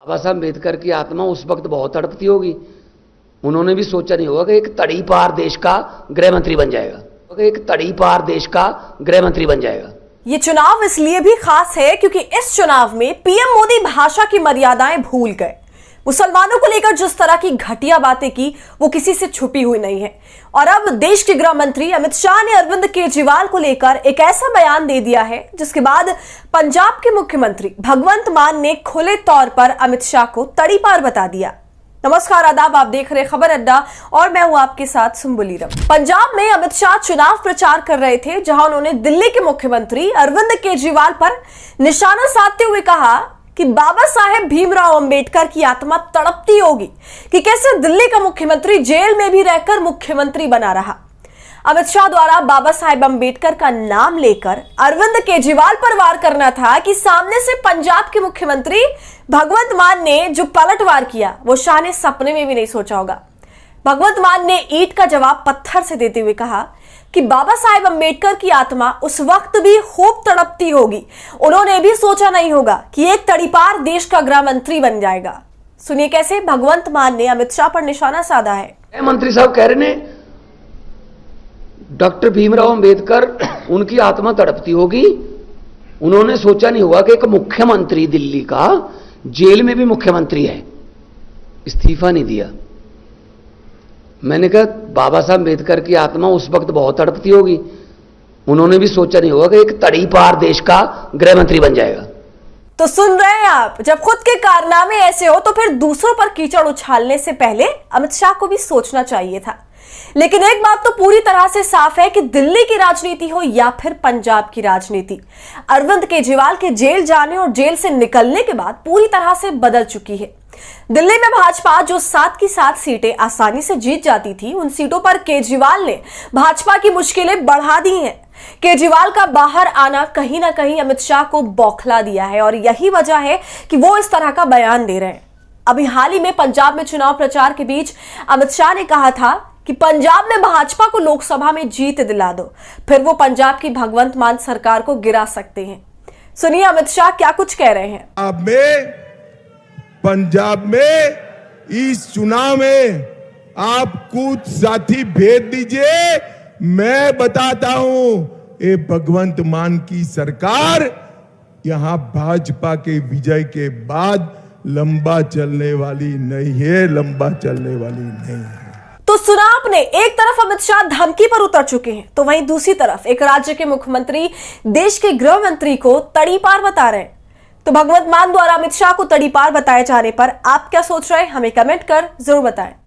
बाबा साहब अम्बेडकर की आत्मा उस वक्त बहुत तड़पती होगी। उन्होंने भी सोचा नहीं होगा कि एक तड़ी पार देश का गृह मंत्री बन जाएगा, एक तड़ी पार देश का गृह मंत्री बन जाएगा। ये चुनाव इसलिए भी खास है क्योंकि इस चुनाव में पीएम मोदी भाषा की मर्यादाएं भूल गए। मुसलमानों को लेकर जिस तरह की घटिया बातें की वो किसी से छुपी हुई नहीं है। और अब देश के गृह मंत्री अमित शाह ने अरविंद केजरीवाल को लेकर एक ऐसा बयान दे दिया है जिसके बाद पंजाब के मुख्यमंत्री भगवंत मान ने खुले तौर पर अमित शाह को तड़ीपार बता दिया। नमस्कार, आदाब, आप देख रहे खबर अड्डा और मैं हूं आपके साथ सुम्बुलीरम। पंजाब में अमित शाह चुनाव प्रचार कर रहे थे जहां उन्होंने दिल्ली के मुख्यमंत्री अरविंद केजरीवाल पर निशाना साधते हुए कहा कि बाबा साहेब भीमराव अंबेडकर की आत्मा तड़पती होगी कि कैसे दिल्ली का मुख्यमंत्री जेल में भी रहकर मुख्यमंत्री बना रहा। अमित शाह द्वारा बाबा साहेब अंबेडकर का नाम लेकर अरविंद केजरीवाल पर वार करना था कि सामने से पंजाब के मुख्यमंत्री भगवंत मान ने जो पलटवार किया वो शाह ने सपने में भी नहीं सोचा होगा। भगवंत मान ने ईंट का जवाब पत्थर से देते हुए कहा कि बाबा साहेब अंबेडकर की आत्मा उस वक्त भी खूब तड़पती होगी। उन्होंने भी सोचा नहीं होगा कि एक तड़ीपार देश का गृह मंत्री बन जाएगा। सुनिए कैसे भगवंत मान ने अमित शाह पर निशाना साधा है। मंत्री साहब कह रहे हैं डॉक्टर भीमराव अंबेडकर उनकी आत्मा तड़पती होगी। उन्होंने सोचा नहीं होगा कि एक मुख्यमंत्री दिल्ली का जेल में भी मुख्यमंत्री है, इस्तीफा नहीं दिया। मैंने कहा बाबा साहब अम्बेडकर की आत्मा उस वक्त बहुत तड़पती होगी। उन्होंने भी सोचा नहीं होगा कि एक तड़ी पार देश का गृह मंत्री बन जाएगा। तो सुन रहे हैं आप, जब खुद के कारनामे ऐसे हो तो फिर दूसरों पर कीचड़ उछालने से पहले अमित शाह को भी सोचना चाहिए था। लेकिन एक बात तो पूरी तरह से साफ है कि दिल्ली की राजनीति हो या फिर पंजाब की राजनीति, अरविंद केजरीवाल के जेल जाने और जेल से निकलने के बाद पूरी तरह से बदल चुकी है। दिल्ली में भाजपा जो 7 की 7 सीटें आसानी से जीत जाती थी, उन सीटों पर केजरीवाल ने भाजपा की मुश्किलें बढ़ा दी हैं। केजरीवाल का बाहर आना कहीं ना कहीं अमित शाह को बौखला दिया है और यही वजह है कि वो इस तरह का बयान दे रहे हैं। अभी हाल ही में पंजाब में चुनाव प्रचार के बीच अमित शाह ने कहा था कि पंजाब में भाजपा को लोकसभा में जीत दिला दो, फिर वो पंजाब की भगवंत मान सरकार को गिरा सकते हैं। सुनिए अमित शाह क्या कुछ कह रहे हैं। पंजाब में इस चुनाव में आप कुछ साथी भेज दीजिए, मैं बताता हूं ये भगवंत मान की सरकार यहां भाजपा के विजय के बाद लंबा चलने वाली नहीं है, लंबा चलने वाली नहीं है। तो सुना आपने, एक तरफ अमित शाह धमकी पर उतर चुके हैं तो वहीं दूसरी तरफ एक राज्य के मुख्यमंत्री देश के गृह मंत्री को तड़ीपार बता रहे हैं। तो भगवंत मान द्वारा अमित शाह को तड़ीपार बताए जाने पर आप क्या सोच रहे हैं, हमें कमेंट कर जरूर बताएं।